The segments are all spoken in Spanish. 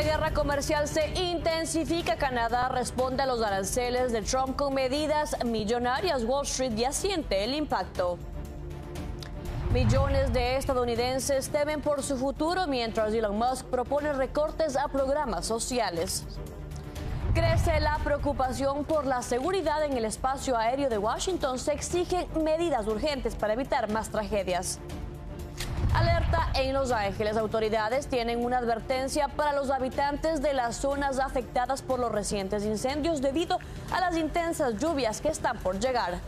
La guerra comercial se intensifica. Canadá responde a los aranceles de Trump con medidas millonarias. Wall Street ya siente el impacto. Millones de estadounidenses temen por su futuro mientras Elon Musk propone recortes a programas sociales. Crece la preocupación por la seguridad en el espacio aéreo de Washington. Se exigen medidas urgentes para evitar más tragedias. Alerta en Los Ángeles. Autoridades tienen una advertencia para los habitantes de las zonas afectadas por los recientes incendios debido a las intensas lluvias que están por llegar.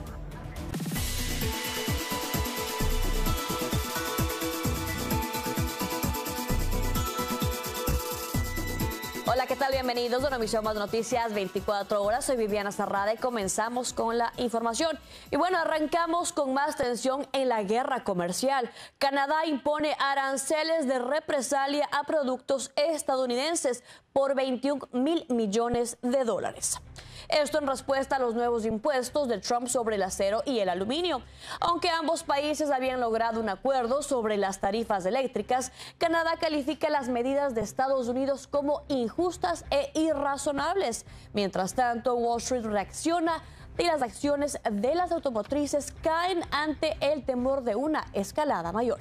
Hola, ¿qué tal? Bienvenidos a una emisión más de Noticias 24 horas. Soy Viviana Zarrada y comenzamos con la información. Y bueno, arrancamos con más tensión en la guerra comercial. Canadá impone aranceles de represalia a productos estadounidenses por 21.000 millones de dólares. Esto en respuesta a los nuevos impuestos de Trump sobre el acero y el aluminio. Aunque ambos países habían logrado un acuerdo sobre las tarifas eléctricas, Canadá califica las medidas de Estados Unidos como injustas e irrazonables. Mientras tanto, Wall Street reacciona y las acciones de las automotrices caen ante el temor de una escalada mayor.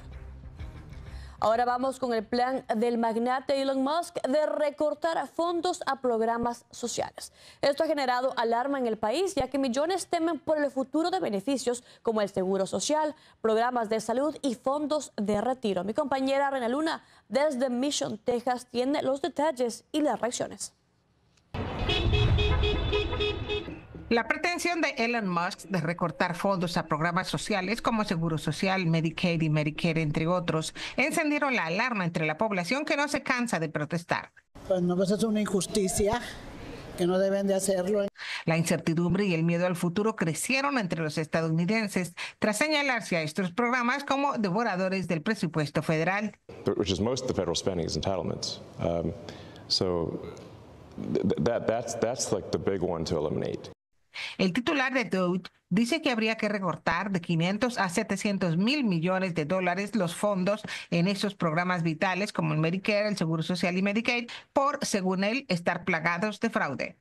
Ahora vamos con el plan del magnate Elon Musk de recortar fondos a programas sociales. Esto ha generado alarma en el país, ya que millones temen por el futuro de beneficios como el seguro social, programas de salud y fondos de retiro. Mi compañera Reina Luna desde Mission, Texas, tiene los detalles y las reacciones. La pretensión de Elon Musk de recortar fondos a programas sociales como Seguro Social, Medicaid y Medicare, entre otros, encendieron la alarma entre la población que no se cansa de protestar. Bueno, pues es una injusticia que no deben de hacerlo. La incertidumbre y el miedo al futuro crecieron entre los estadounidenses tras señalarse a estos programas como devoradores del presupuesto federal. El titular de DOGE dice que habría que recortar de 500 a 700 mil millones de dólares los fondos en esos programas vitales como el Medicare, el Seguro Social y Medicaid, por, según él, estar plagados de fraude.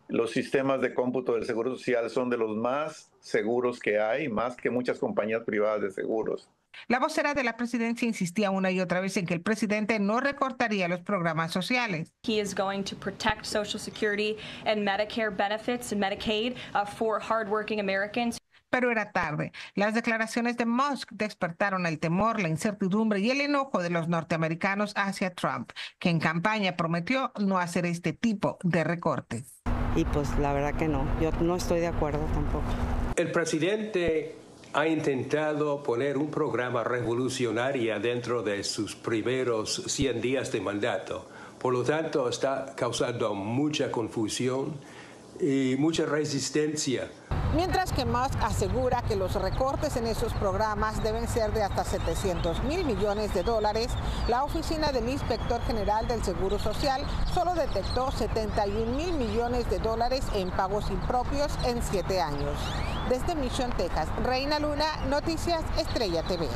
Los sistemas de cómputo del Seguro Social son de los más seguros que hay, más que muchas compañías privadas de seguros. La vocera de la presidencia insistía una y otra vez en que el presidente no recortaría los programas sociales. He is going to protect Social Security and Medicare benefits and Medicaid for hardworking Americans. Pero era tarde. Las declaraciones de Musk despertaron el temor, la incertidumbre y el enojo de los norteamericanos hacia Trump, que en campaña prometió no hacer este tipo de recortes. Y pues la verdad que no, yo no estoy de acuerdo tampoco. El presidente ha intentado poner un programa revolucionario dentro de sus primeros 100 días de mandato. Por lo tanto, está causando mucha confusión y mucha resistencia. Mientras que Musk asegura que los recortes en esos programas deben ser de hasta 700 mil millones de dólares, la oficina del Inspector General del Seguro Social solo detectó 71 mil millones de dólares en pagos impropios en 7 años. Desde Mission, Texas, Reina Luna, Noticias Estrella TV.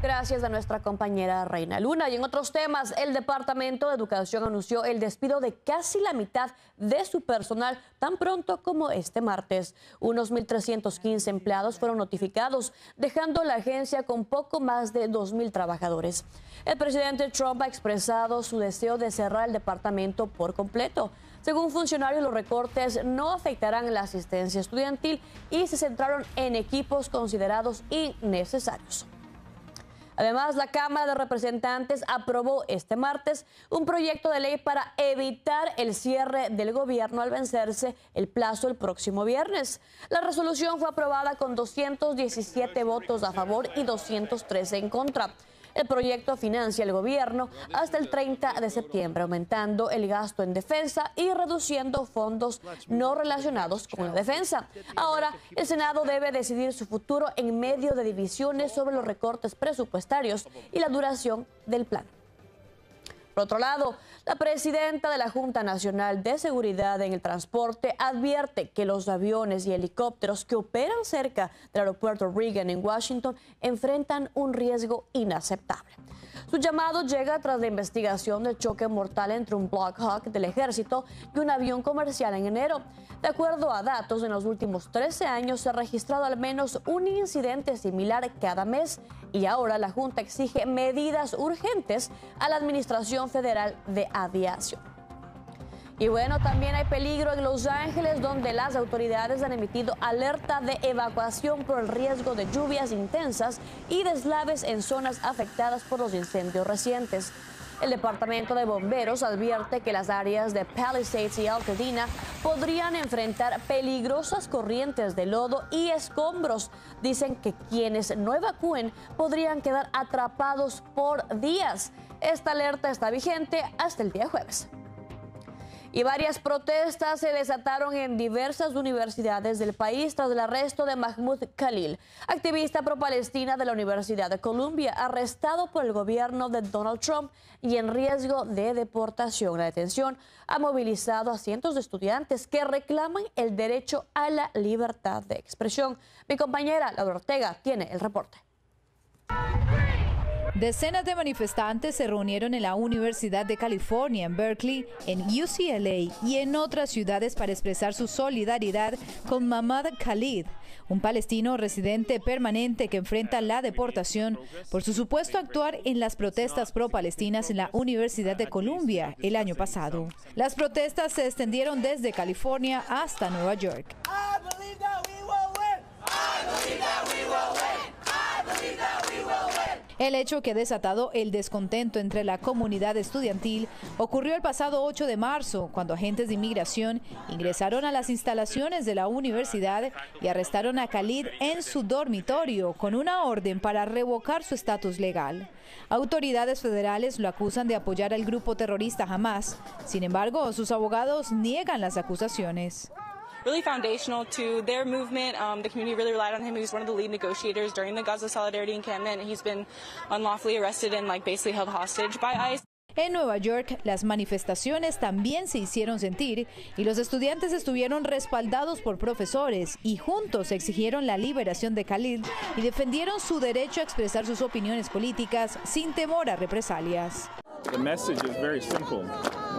Gracias a nuestra compañera Reina Luna. Y en otros temas, el Departamento de Educación anunció el despido de casi la mitad de su personal tan pronto como este martes. Unos 1.315 empleados fueron notificados, dejando la agencia con poco más de 2.000 trabajadores. El presidente Trump ha expresado su deseo de cerrar el departamento por completo. Según funcionarios, los recortes no afectarán la asistencia estudiantil y se centraron en equipos considerados innecesarios. Además, la Cámara de Representantes aprobó este martes un proyecto de ley para evitar el cierre del gobierno al vencerse el plazo el próximo viernes. La resolución fue aprobada con 217 votos a favor y 213 en contra. El proyecto financia el gobierno hasta el 30 de septiembre, aumentando el gasto en defensa y reduciendo fondos no relacionados con la defensa. Ahora, el Senado debe decidir su futuro en medio de divisiones sobre los recortes presupuestarios y la duración del plan. Por otro lado, la presidenta de la Junta Nacional de Seguridad en el Transporte advierte que los aviones y helicópteros que operan cerca del aeropuerto Reagan en Washington enfrentan un riesgo inaceptable. Su llamado llega tras la investigación del choque mortal entre un Black Hawk del ejército y un avión comercial en enero. De acuerdo a datos, en los últimos 13 años se ha registrado al menos un incidente similar cada mes y ahora la Junta exige medidas urgentes a la Administración Federal de Aviación. Y bueno, también hay peligro en Los Ángeles, donde las autoridades han emitido alerta de evacuación por el riesgo de lluvias intensas y deslaves en zonas afectadas por los incendios recientes. El Departamento de Bomberos advierte que las áreas de Palisades y Altadena podrían enfrentar peligrosas corrientes de lodo y escombros. Dicen que quienes no evacúen podrían quedar atrapados por días. Esta alerta está vigente hasta el día jueves. Y varias protestas se desataron en diversas universidades del país tras el arresto de Mahmoud Khalil, activista pro-palestina de la Universidad de Columbia, arrestado por el gobierno de Donald Trump y en riesgo de deportación. La detención ha movilizado a cientos de estudiantes que reclaman el derecho a la libertad de expresión. Mi compañera Laura Ortega tiene el reporte. Decenas de manifestantes se reunieron en la Universidad de California, en Berkeley, en UCLA y en otras ciudades para expresar su solidaridad con Mahmoud Khalil, un palestino residente permanente que enfrenta la deportación por su supuesto actuar en las protestas pro-palestinas en la Universidad de Columbia el año pasado. Las protestas se extendieron desde California hasta Nueva York. El hecho que ha desatado el descontento entre la comunidad estudiantil ocurrió el pasado 8 de marzo, cuando agentes de inmigración ingresaron a las instalaciones de la universidad y arrestaron a Khalid en su dormitorio con una orden para revocar su estatus legal. Autoridades federales lo acusan de apoyar al grupo terrorista Hamas. Sin embargo, sus abogados niegan las acusaciones. Really foundational to their movement. The community really relied on him. He was one of the lead negotiators during the Gaza Solidarity Encampment. He's been unlawfully arrested and basically held hostage by ICE. En Nueva York, las manifestaciones también se hicieron sentir y los estudiantes estuvieron respaldados por profesores y juntos exigieron la liberación de Khalil y defendieron su derecho a expresar sus opiniones políticas sin temor a represalias. The message is very simple.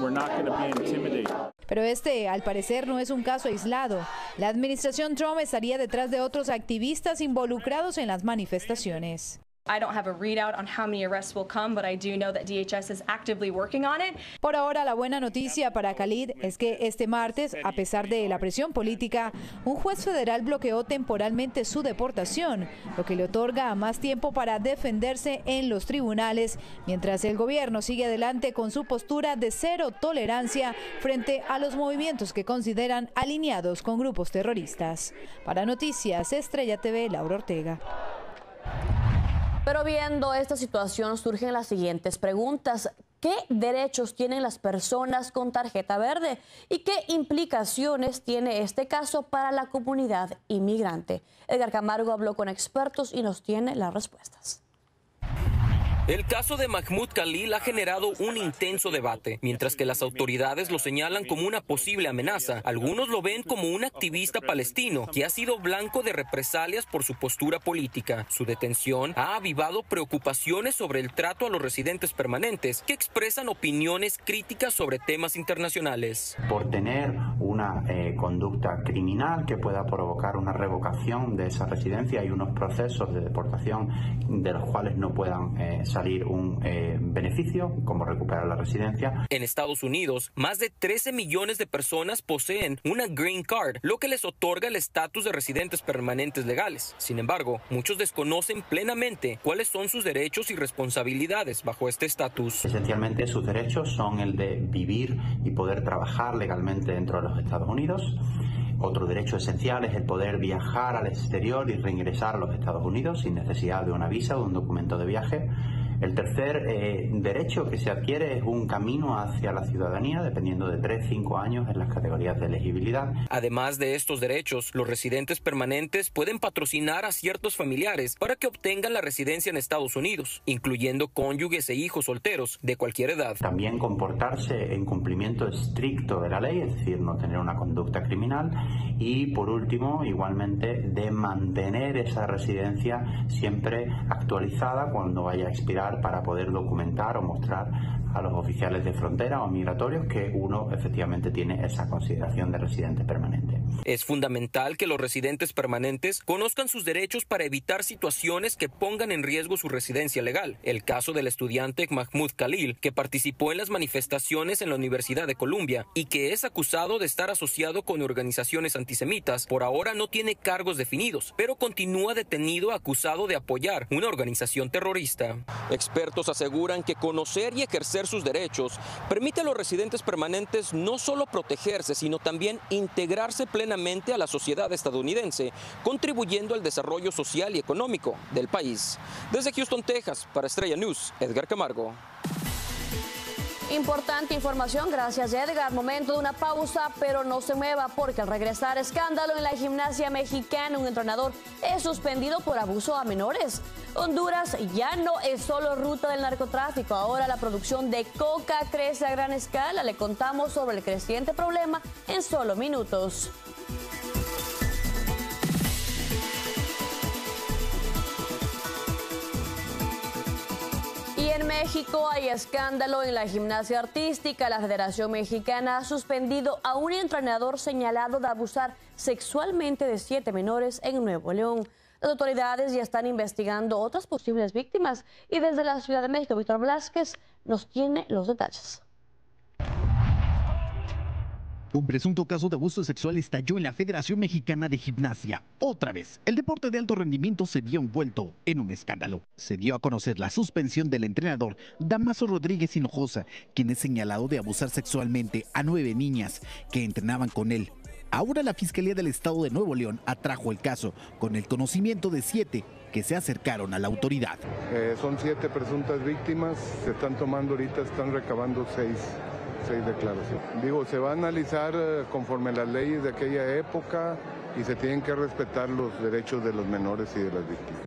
We're not going to be intimidated. Pero este, al parecer, no es un caso aislado. La administración Trump estaría detrás de otros activistas involucrados en las manifestaciones. I don't have a readout on how many arrests will come, but I do know that DHS is actively working on it. Por ahora, la buena noticia para Khalid es que este martes, a pesar de la presión política, un juez federal bloqueó temporalmente su deportación, lo que le otorga más tiempo para defenderse en los tribunales, mientras el gobierno sigue adelante con su postura de cero tolerancia frente a los movimientos que consideran alineados con grupos terroristas. Para Noticias Estrella TV, Laura Ortega. Pero viendo esta situación surgen las siguientes preguntas. ¿Qué derechos tienen las personas con tarjeta verde? ¿Y qué implicaciones tiene este caso para la comunidad inmigrante? Edgar Camargo habló con expertos y nos tiene las respuestas. El caso de Mahmoud Khalil ha generado un intenso debate. Mientras que las autoridades lo señalan como una posible amenaza, algunos lo ven como un activista palestino que ha sido blanco de represalias por su postura política. Su detención ha avivado preocupaciones sobre el trato a los residentes permanentes que expresan opiniones críticas sobre temas internacionales. Por tener una conducta criminal que pueda provocar una revocación de esa residencia y unos procesos de deportación de los cuales no puedan salir un beneficio, como recuperar la residencia. En Estados Unidos, más de 13 millones de personas poseen una Green Card, lo que les otorga el estatus de residentes permanentes legales. Sin embargo, muchos desconocen plenamente cuáles son sus derechos y responsabilidades bajo este estatus. Esencialmente, sus derechos son el de vivir y poder trabajar legalmente dentro de los Estados Unidos. Otro derecho esencial es el poder viajar al exterior y reingresar a los Estados Unidos sin necesidad de una visa o de un documento de viaje. El tercer derecho que se adquiere es un camino hacia la ciudadanía, dependiendo de 3-5 años en las categorías de elegibilidad. Además de estos derechos, los residentes permanentes pueden patrocinar a ciertos familiares para que obtengan la residencia en Estados Unidos, incluyendo cónyuges e hijos solteros de cualquier edad. También comportarse en cumplimiento estricto de la ley, es decir, no tener una conducta criminal. Y por último, igualmente, de mantener esa residencia siempre actualizada cuando vaya a expirar lugar para poder documentar o mostrar a los oficiales de frontera o migratorios que uno efectivamente tiene esa consideración de residente permanente. Es fundamental que los residentes permanentes conozcan sus derechos para evitar situaciones que pongan en riesgo su residencia legal. El caso del estudiante Mahmoud Khalil, que participó en las manifestaciones en la Universidad de Columbia y que es acusado de estar asociado con organizaciones antisemitas, por ahora no tiene cargos definidos, pero continúa detenido acusado de apoyar una organización terrorista. Expertos aseguran que conocer y ejercer sus derechos permite a los residentes permanentes no solo protegerse, sino también integrarse plenamente a la sociedad estadounidense, contribuyendo al desarrollo social y económico del país. Desde Houston, Texas, para Estrella News, Edgar Camargo. Importante información, gracias Edgar. Momento de una pausa, pero no se mueva porque al regresar escándalo en la gimnasia mexicana, un entrenador es suspendido por abuso a menores. Honduras ya no es solo ruta del narcotráfico, ahora la producción de coca crece a gran escala. Le contamos sobre el creciente problema en solo minutos. Y en México hay escándalo en la gimnasia artística. La Federación Mexicana ha suspendido a un entrenador señalado de abusar sexualmente de 7 menores en Nuevo León. Las autoridades ya están investigando otras posibles víctimas y desde la Ciudad de México, Víctor Velázquez nos tiene los detalles. Un presunto caso de abuso sexual estalló en la Federación Mexicana de Gimnasia. Otra vez, el deporte de alto rendimiento se vio envuelto en un escándalo. Se dio a conocer la suspensión del entrenador Damaso Rodríguez Hinojosa, quien es señalado de abusar sexualmente a 9 niñas que entrenaban con él. Ahora la Fiscalía del Estado de Nuevo León atrajo el caso con el conocimiento de 7 que se acercaron a la autoridad. Son 7 presuntas víctimas, se están tomando ahorita, están recabando 6 declaraciones. Se va a analizar conforme las leyes de aquella época y se tienen que respetar los derechos de los menores y de las víctimas.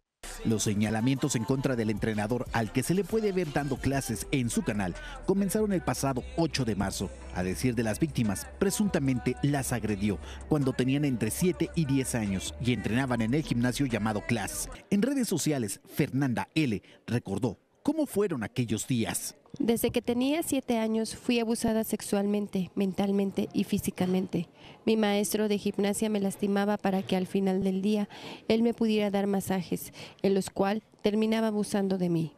Los señalamientos en contra del entrenador, al que se le puede ver dando clases en su canal, comenzaron el pasado 8 de marzo. A decir de las víctimas, presuntamente las agredió cuando tenían entre 7 y 10 años y entrenaban en el gimnasio llamado Class. En redes sociales, Fernanda L. recordó cómo fueron aquellos días. Desde que tenía 7 años fui abusada sexualmente, mentalmente y físicamente. Mi maestro de gimnasia me lastimaba para que al final del día él me pudiera dar masajes, en los cuales terminaba abusando de mí.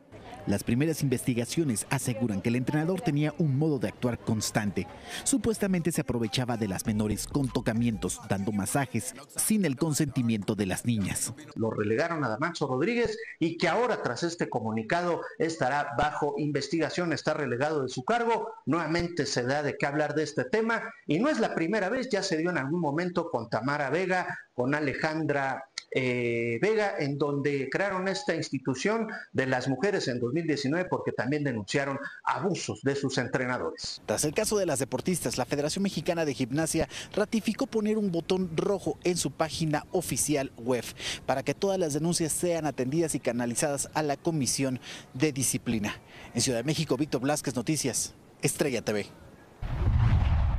Las primeras investigaciones aseguran que el entrenador tenía un modo de actuar constante. Supuestamente se aprovechaba de las menores con tocamientos, dando masajes sin el consentimiento de las niñas. Lo relegaron a Damaso Rodríguez y que ahora tras este comunicado estará bajo investigación, está relegado de su cargo. Nuevamente se da de qué hablar de este tema y no es la primera vez, ya se dio en algún momento con Tamara Vega, con Alejandra Vega, en donde crearon esta institución de las mujeres en 2019 porque también denunciaron abusos de sus entrenadores. Tras el caso de las deportistas, la Federación Mexicana de Gimnasia ratificó poner un botón rojo en su página oficial web para que todas las denuncias sean atendidas y canalizadas a la Comisión de Disciplina. En Ciudad de México, Víctor Velázquez, Noticias, Estrella TV.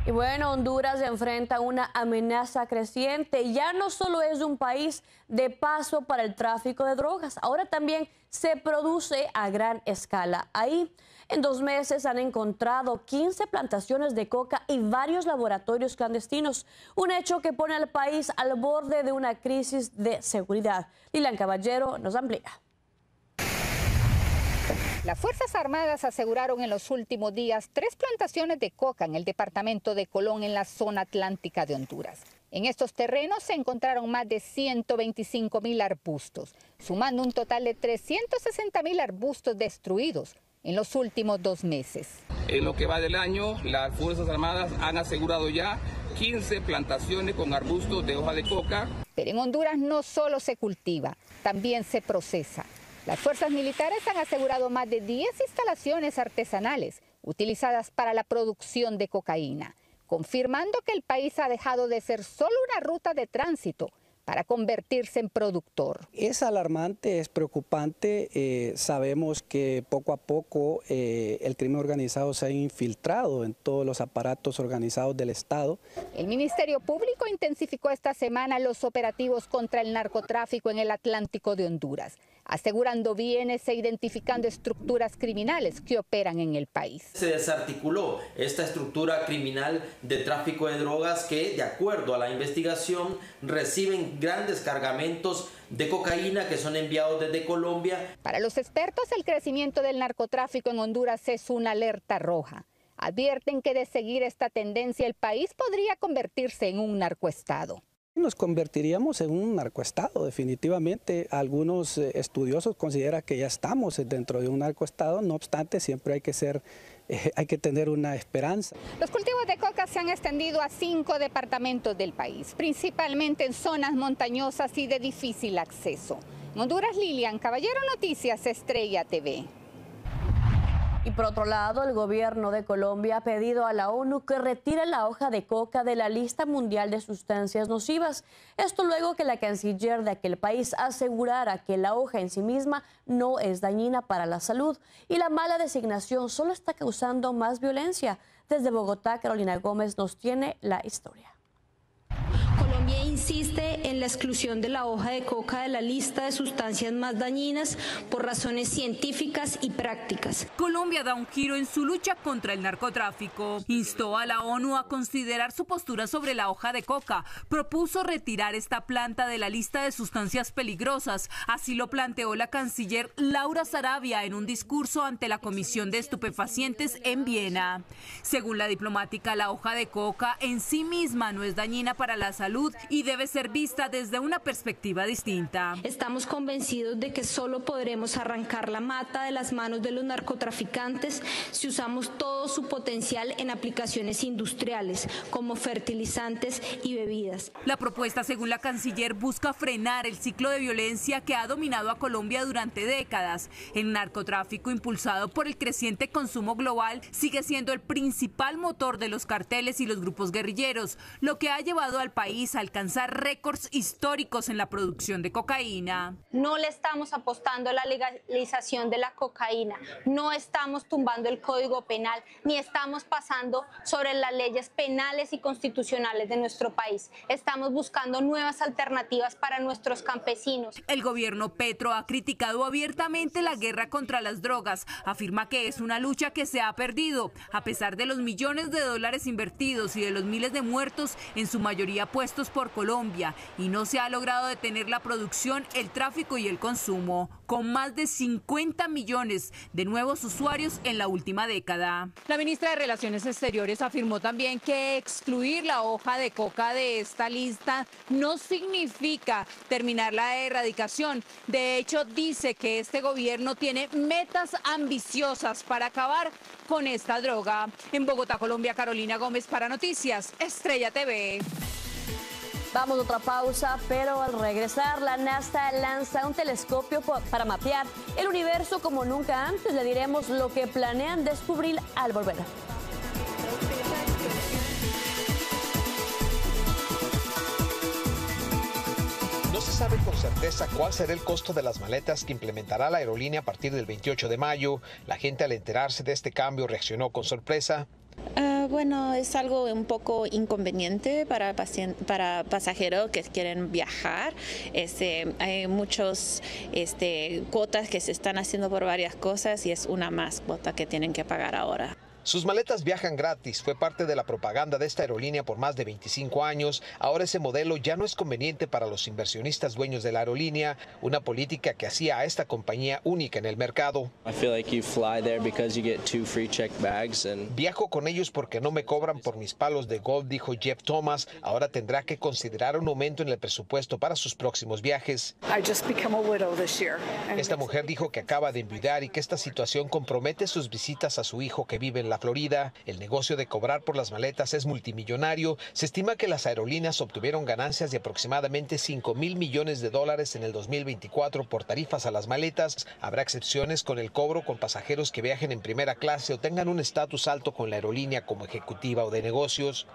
Y bueno, Honduras enfrenta una amenaza creciente. Ya no solo es un país de paso para el tráfico de drogas, ahora también se produce a gran escala. Ahí, en 2 meses han encontrado 15 plantaciones de coca y varios laboratorios clandestinos. Un hecho que pone al país al borde de una crisis de seguridad. Lilian Caballero nos amplía. Las Fuerzas Armadas aseguraron en los últimos días 3 plantaciones de coca en el departamento de Colón, en la zona atlántica de Honduras. En estos terrenos se encontraron más de 125,000 arbustos, sumando un total de 360,000 arbustos destruidos en los últimos 2 meses. En lo que va del año, las Fuerzas Armadas han asegurado ya 15 plantaciones con arbustos de hoja de coca. Pero en Honduras no solo se cultiva, también se procesa. Las fuerzas militares han asegurado más de 10 instalaciones artesanales utilizadas para la producción de cocaína, confirmando que el país ha dejado de ser solo una ruta de tránsito para convertirse en productor. Es alarmante, es preocupante. Sabemos que poco a poco el crimen organizado se ha infiltrado en todos los aparatos organizados del Estado. El Ministerio Público intensificó esta semana los operativos contra el narcotráfico en el Atlántico de Honduras. asegurando bienes e identificando estructuras criminales que operan en el país. Se desarticuló esta estructura criminal de tráfico de drogas que, de acuerdo a la investigación, reciben grandes cargamentos de cocaína que son enviados desde Colombia. Para los expertos, el crecimiento del narcotráfico en Honduras es una alerta roja. Advierten que de seguir esta tendencia el país podría convertirse en un narcoestado. Nos convertiríamos en un narcoestado, definitivamente. Algunos estudiosos consideran que ya estamos dentro de un narcoestado, no obstante, siempre hay que tener una esperanza. Los cultivos de coca se han extendido a 5 departamentos del país, principalmente en zonas montañosas y de difícil acceso. En Honduras, Lilian Caballero, Noticias Estrella TV. Y por otro lado, el gobierno de Colombia ha pedido a la ONU que retire la hoja de coca de la lista mundial de sustancias nocivas. Esto luego que la canciller de aquel país asegurara que la hoja en sí misma no es dañina para la salud y la mala designación solo está causando más violencia. Desde Bogotá, Carolina Gómez nos tiene la historia. Colombia insiste en la exclusión de la hoja de coca de la lista de sustancias más dañinas por razones científicas y prácticas. Colombia da un giro en su lucha contra el narcotráfico. Instó a la ONU a considerar su postura sobre la hoja de coca. Propuso retirar esta planta de la lista de sustancias peligrosas. Así lo planteó la canciller Laura Sarabia en un discurso ante la Comisión de Estupefacientes en Viena. Según la diplomática, la hoja de coca en sí misma no es dañina para la salud y debe ser vista desde una perspectiva distinta. Estamos convencidos de que solo podremos arrancar la mata de las manos de los narcotraficantes si usamos todo su potencial en aplicaciones industriales, como fertilizantes y bebidas. La propuesta, según la canciller, busca frenar el ciclo de violencia que ha dominado a Colombia durante décadas. El narcotráfico, impulsado por el creciente consumo global, sigue siendo el principal motor de los carteles y los grupos guerrilleros, lo que ha llevado al país a alcanzar récords históricos en la producción de cocaína. No le estamos apostando a la legalización de la cocaína, no estamos tumbando el Código Penal, ni estamos pasando sobre las leyes penales y constitucionales de nuestro país. Estamos buscando nuevas alternativas para nuestros campesinos. El gobierno Petro ha criticado abiertamente la guerra contra las drogas. Afirma que es una lucha que se ha perdido, a pesar de los millones de dólares invertidos y de los miles de muertos, en su mayoría puestos por Colombia, y no se ha logrado detener la producción, el tráfico y el consumo, con más de 50 millones de nuevos usuarios en la última década. La ministra de Relaciones Exteriores afirmó también que excluir la hoja de coca de esta lista no significa terminar la erradicación. De hecho, dice que este gobierno tiene metas ambiciosas para acabar con esta droga. En Bogotá, Colombia, Carolina Gómez para Noticias Estrella TV. Vamos a otra pausa, pero al regresar la NASA lanza un telescopio para mapear el universo como nunca antes. Le diremos lo que planean descubrir al volver. No se sabe con certeza cuál será el costo de las maletas que implementará la aerolínea a partir del 28 de mayo. La gente, al enterarse de este cambio, reaccionó con sorpresa. Bueno, es algo un poco inconveniente para pasajeros que quieren viajar. Hay muchos cuotas que se están haciendo por varias cosas y es una más cuota que tienen que pagar ahora. Sus maletas viajan gratis, fue parte de la propaganda de esta aerolínea por más de 25 años. Ahora ese modelo ya no es conveniente para los inversionistas dueños de la aerolínea, una política que hacía a esta compañía única en el mercado. Viajo con ellos porque no me cobran por mis palos de golf, dijo Jeff Thomas. Ahora tendrá que considerar un aumento en el presupuesto para sus próximos viajes. Esta mujer dijo que acaba de enviudar y que esta situación compromete sus visitas a su hijo que vive en la Florida. El negocio de cobrar por las maletas es multimillonario. Se estima que las aerolíneas obtuvieron ganancias de aproximadamente $5,000 millones en el 2024 por tarifas a las maletas. Habrá excepciones con el cobro con pasajeros que viajen en primera clase o tengan un estatus alto con la aerolínea como ejecutiva o de negocios.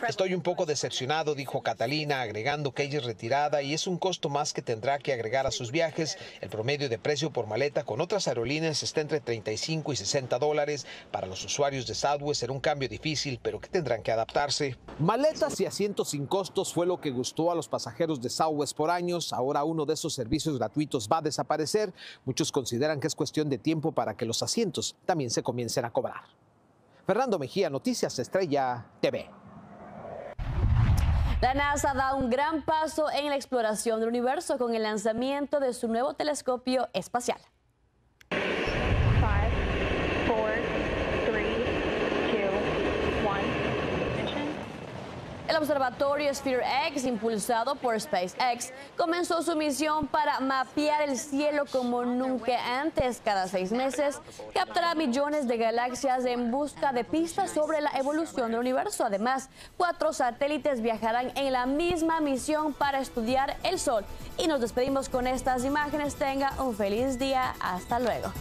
Estoy un poco decepcionado, dijo Catalina, agregando que ella es retirada y es un costo más que tendrá que agregar a sus viajes. El promedio de precio por maleta con otras aerolíneas está cuesta entre $35 y $60. Para los usuarios de Southwest será un cambio difícil, pero que tendrán que adaptarse. Maletas y asientos sin costos fue lo que gustó a los pasajeros de Southwest por años. Ahora uno de esos servicios gratuitos va a desaparecer. Muchos consideran que es cuestión de tiempo para que los asientos también se comiencen a cobrar. Fernando Mejía, Noticias Estrella TV. La NASA da un gran paso en la exploración del universo con el lanzamiento de su nuevo telescopio espacial. 5, 4, 3, 2, 1. El observatorio Sphere-X, impulsado por SpaceX, comenzó su misión para mapear el cielo como nunca antes. Cada 6 meses captará millones de galaxias en busca de pistas sobre la evolución del universo. Además, 4 satélites viajarán en la misma misión para estudiar el Sol. Y nos despedimos con estas imágenes. Tenga un feliz día. Hasta luego.